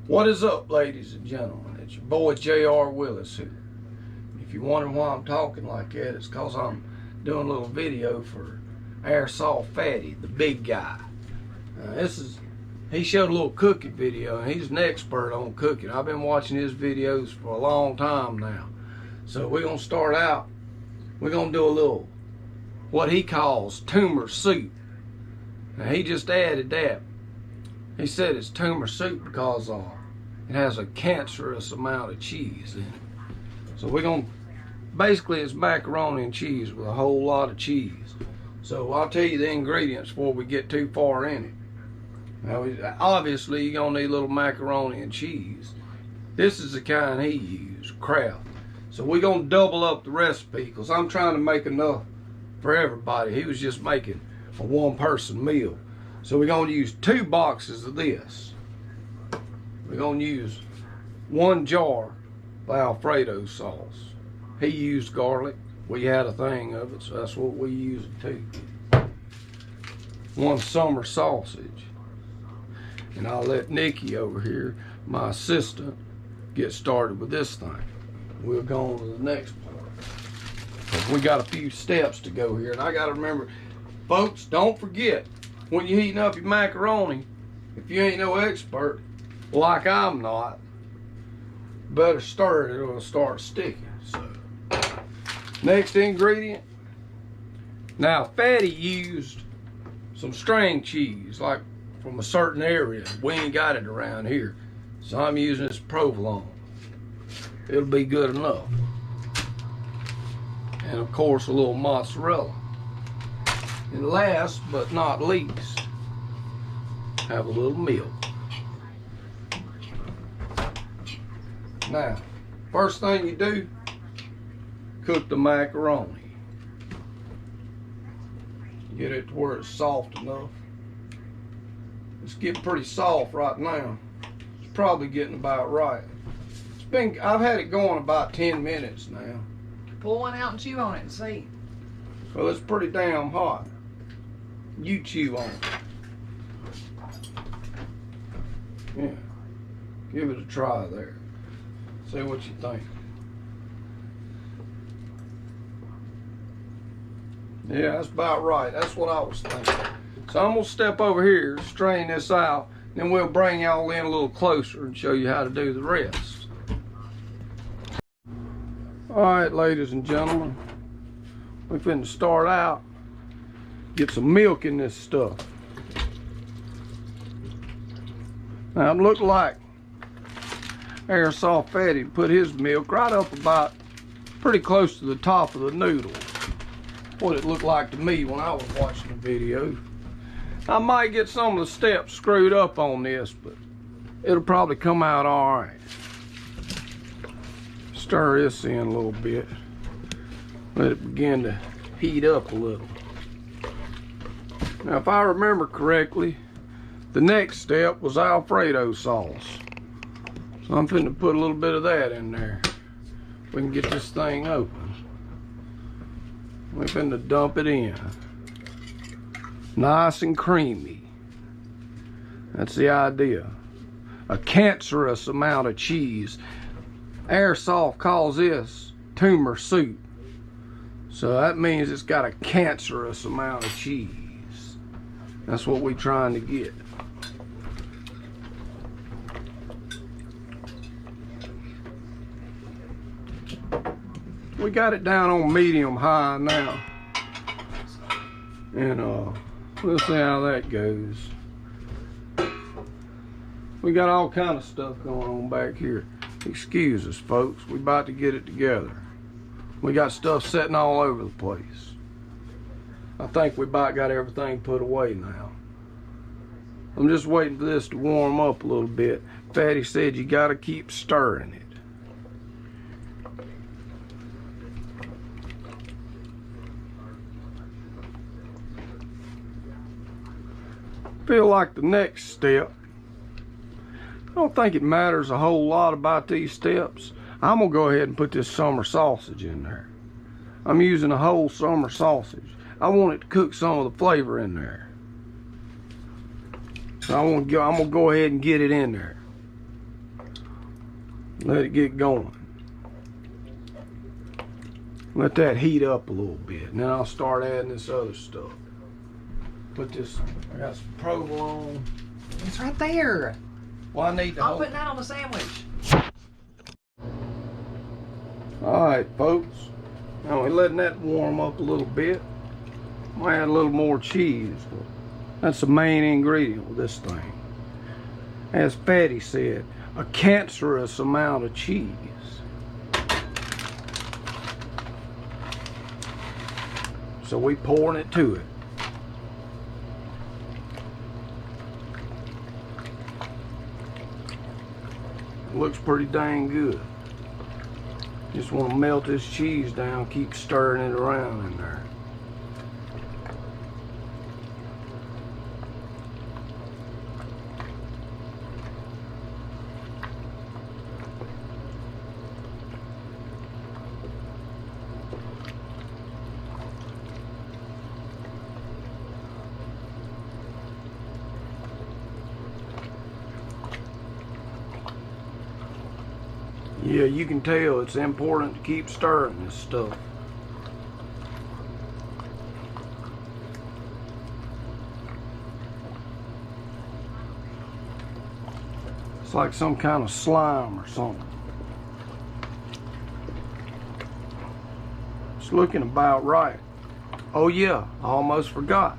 What is up, ladies and gentlemen? It's your boy R.Willis here. If you're wondering why I'm talking like that, it's because I'm doing a little video for Airsoft Fatty, the big guy. He showed a little cooking video, and he's an expert on cooking. I've been watching his videos for a long time now. So we're gonna start out. We're gonna do a little, what he calls tumor soup. Now he just added that. He said it's tumor soup because it has a cancerous amount of cheese in it. So we're gonna, basically it's macaroni and cheese with a whole lot of cheese. So I'll tell you the ingredients before we get too far in it. Now, obviously you're gonna need a little macaroni and cheese. This is the kind he used, Kraft. So we're gonna double up the recipe because I'm trying to make enough for everybody. He was just making a one-person meal. So we're gonna use 2 boxes of this. We're gonna use 1 jar of Alfredo sauce. He used garlic. We had a thing of it, so that's what we use too. 1 summer sausage. And I'll let Nikki over here, my assistant, get started with this thing. We'll go on to the next part. We got a few steps to go here, and I gotta remember, folks, don't forget, when you're heating up your macaroni, if you ain't no expert, like I'm not, better stir it or it'll start sticking. So, next ingredient. Now, Fatty used some string cheese, like from a certain area. We ain't got it around here. So I'm using this provolone. It'll be good enough. And of course, a little mozzarella. And last but not least, have a little milk. Now, first thing you do, cook the macaroni. Get it to where it's soft enough. It's getting pretty soft right now. It's probably getting about right. I've had it going about 10 minutes now. Pull one out and chew on it and see. Well, it's pretty damn hot. You chew on it. Yeah. Give it a try there. See what you think. Yeah, that's about right. That's what I was thinking. So I'm gonna step over here, strain this out, then we'll bring y'all in a little closer and show you how to do the rest. All right, ladies and gentlemen, we're finna start out. Get some milk in this stuff. Now it looked like Airsoft Fatty put his milk right up about pretty close to the top of the noodle. What it looked like to me when I was watching the video. I might get some of the steps screwed up on this, but it'll probably come out all right. Stir this in a little bit. Let it begin to heat up a little. Now, if I remember correctly, the next step was Alfredo sauce. So I'm finna put a little bit of that in there. We can get this thing open. We're finna dump it in. Nice and creamy. That's the idea. A cancerous amount of cheese. Airsoft calls this tumor soup. So that means it's got a cancerous amount of cheese. That's what we're trying to get. We got it down on medium high now. And we'll see how that goes. We got all kind of stuff going on back here. Excuse us, folks. We about to get it together. We got stuff sitting all over the place. I think we about got everything put away now. I'm just waiting for this to warm up a little bit. Fatty said you gotta keep stirring it. Feel like the next step, I don't think it matters a whole lot about these steps. I'm gonna go ahead and put this summer sausage in there. I'm using a whole summer sausage. I want it to cook some of the flavor in there. So I'm gonna go ahead and get it in there. Let it get going. Let that heat up a little bit. And then I'll start adding this other stuff. Put this, I got some provolone. It's right there. Well, I need to I'm putting that on the sandwich. Alright, folks. Now we're letting that warm up a little bit. Might add a little more cheese. That's the main ingredient with this thing. As Fatty said, a cancerous amount of cheese. So we pouring it to it. It looks pretty dang good. Just want to melt this cheese down, keep stirring it around in there. Yeah, you can tell it's important to keep stirring this stuff. It's like some kind of slime or something. It's looking about right. Oh yeah, I almost forgot.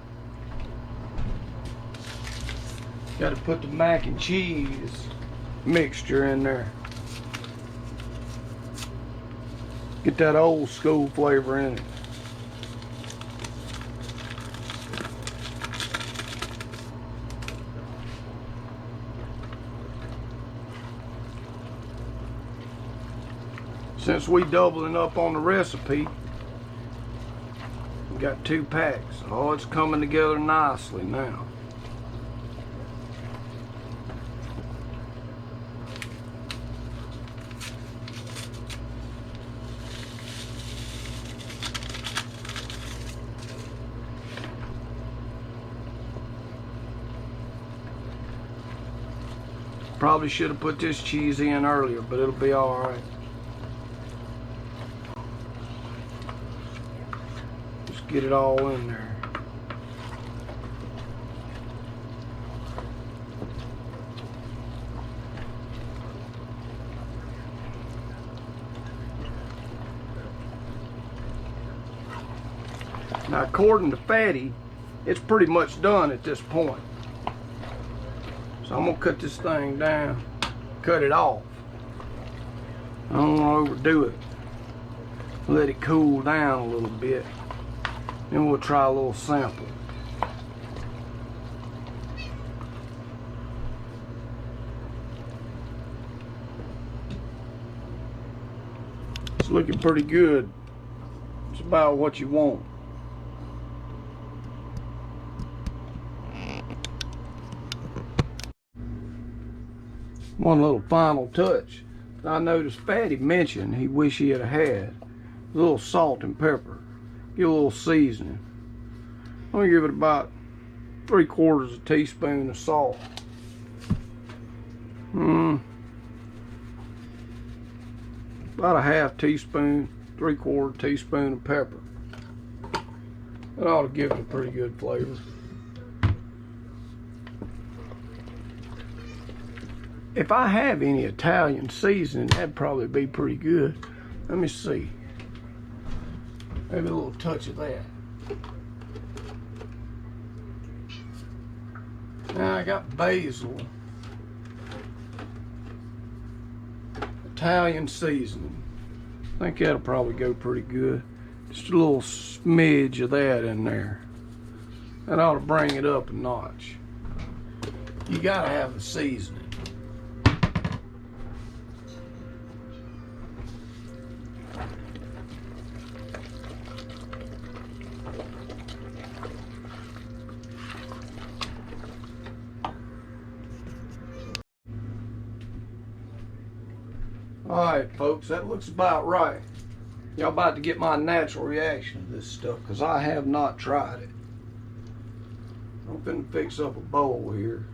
Got to put the mac and cheese mixture in there. Get that old school flavor in it. Since we doubling up on the recipe, we got 2 packs. Oh, it's coming together nicely now. Probably should have put this cheese in earlier, but it'll be all right. Just get it all in there. Now, according to Fatty, it's pretty much done at this point. So I'm gonna cut this thing down, cut it off. I don't want to overdo it. Let it cool down a little bit. Then we'll try a little sample. It's looking pretty good. It's about what you want. One little final touch. I noticed Fatty mentioned he wished he had a little salt and pepper. Give a little seasoning. I'm gonna give it about 3/4 teaspoon of salt. About a 1/2 teaspoon, 3/4 teaspoon of pepper. That ought to give it a pretty good flavor. If I have any Italian seasoning, that'd probably be pretty good. Let me see. Maybe a little touch of that. Now I got basil. Italian seasoning. I think that'll probably go pretty good. Just a little smidge of that in there. That ought to bring it up a notch. You gotta have the seasoning. Alright folks, that looks about right. Y'all about to get my natural reaction to this stuff, because I have not tried it. I'm finna fix up a bowl here.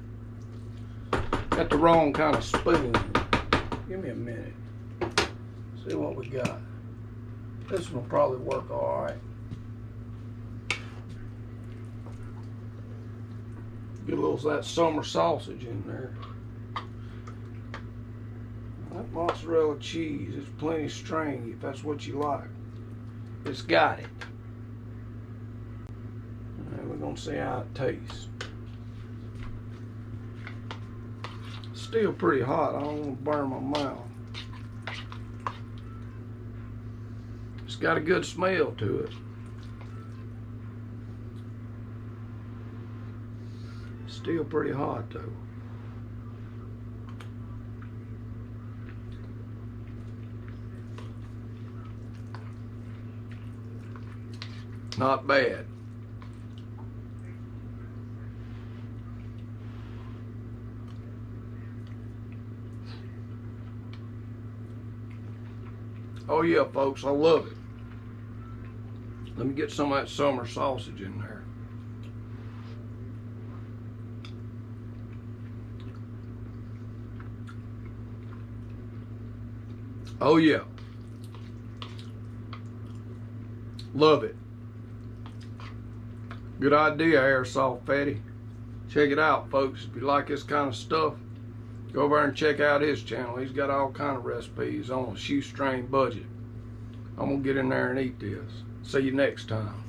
Got the wrong kind of spoon. Give me a minute. See what we got. This one will probably work all right. Get a little of that summer sausage in there. That mozzarella cheese is plenty stringy if that's what you like. It's got it. And we're gonna see how it tastes. It's still pretty hot. I don't want to burn my mouth. It's got a good smell to it. Still pretty hot though. Not bad. Oh yeah, folks, I love it. Let me get some of that summer sausage in there. Oh yeah. Love it. Good idea, Airsoft Fatty. Check it out, folks. If you like this kind of stuff, go over and check out his channel. He's got all kind of recipes on a shoestring budget. I'm gonna get in there and eat this. See you next time.